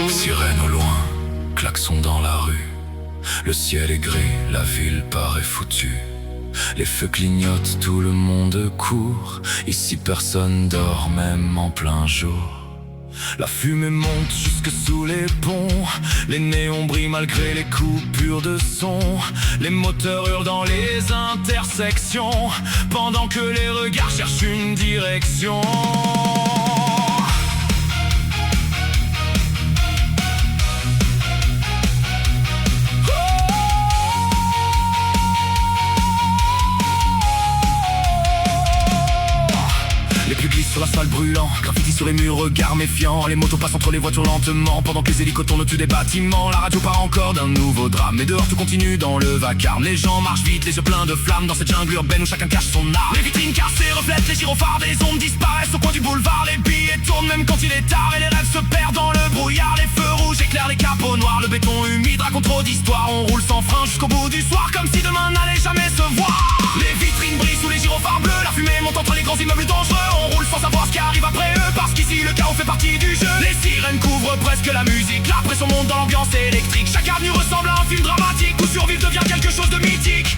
Sirène au loin, klaxon dans la rue. Le ciel est gris, la ville paraît foutue. Les feux clignotent, tout le monde court. Ici personne dort, même en plein jour. La fumée monte jusque sous les ponts. Les néons brillent malgré les coupures de son. Les moteurs hurlent dans les intersections, pendant que les regards cherchent une direction. Les pubs glissent sur l'asphalte brûlant, graffiti sur les murs, regard méfiant. Les motos passent entre les voitures lentement, pendant que les hélicos tournent au-dessus des bâtiments. La radio part encore d'un nouveau drame, mais dehors tout continue dans le vacarme. Les gens marchent vite, les yeux pleins de flammes, dans cette jungle urbaine où chacun cache son arme. Les vitrines cassées reflètent les gyrophares, des ombres disparaissent au coin du boulevard. Les billets tournent même quand il est tard, et les rêves se perdent dans le brouillard. Les feux rouges éclairent les capots noirs, le béton humide raconte trop d'histoires. On roule sans frein jusqu'au bout du soir, comme si demain n'allait jamais se voir. Les vitrines brillent sous les gyrophares bleus, la fumée monte entre les grands immeubles dangereux. On roule sans savoir ce qui arrive après eux, parce qu'ici le chaos fait partie du jeu. Les sirènes couvrent presque la musique, la pression monte dans l'ambiance électrique. Chaque avenue ressemble à un film dramatique, où survivre devient quelque chose de mythique.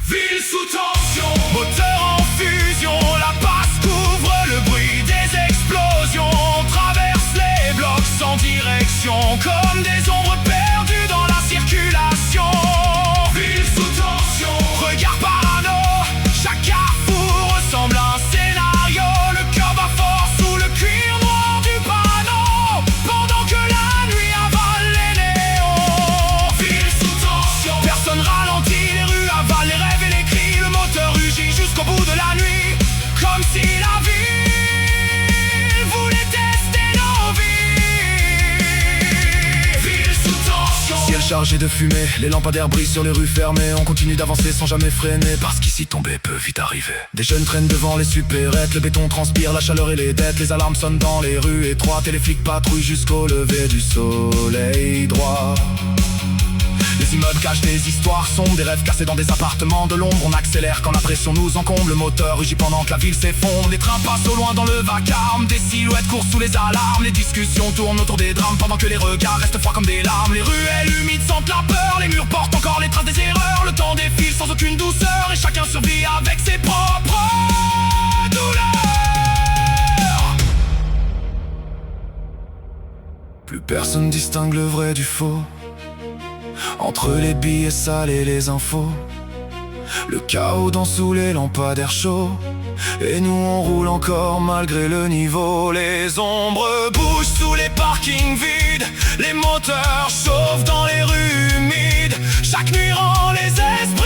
Ville sous tension, moteur en fusion, la passe couvre le bruit des explosions. On traverse les blocs sans direction, comme des ombres perdues dans la circulation. Ville sous tension, regard parano, chaque carrefour ressemble à un scénario. Le cœur bat fort sous le cuir noir du panneau, pendant que la nuit avale les néons. Ville sous tension, personne ralentit, les rues avalent les rêves et les cris. Le moteur rugit jusqu'au bout de la nuit, comme si la ville voulait tester nos vies. Ville sous tension, ciel chargé de fumée, les lampadaires brillent sur les rues fermées. On continue d'avancer sans jamais freiner, parce qu'ici tomber peut vite arriver. Des jeunes traînent devant les supérettes, le béton transpire, la chaleur et les dettes. Les alarmes sonnent dans les rues étroites, et les flics patrouillent jusqu'au lever du soleil droit. Les immeubles cachent des histoires sombres, des rêves cassés dans des appartements de l'ombre. On accélère quand la pression nous encombre, le moteur rugit pendant que la ville s'effondre. Les trains passent au loin dans le vacarme, des silhouettes courent sous les alarmes. Les discussions tournent autour des drames, pendant que les regards restent froids comme des larmes. Les ruelles humides sentent la peur, les murs portent encore les traces des erreurs. Le temps défile sans aucune douceur, et chacun survit avec ses propres douleurs. Plus personne distingue le vrai du faux, entre les billets sales et les infos. Le chaos dans sous les lampadaires chauds, et nous on roule encore malgré le niveau. Les ombres bougent sous les parkings vides, les moteurs chauffent dans les rues humides. Chaque nuit rend les esprits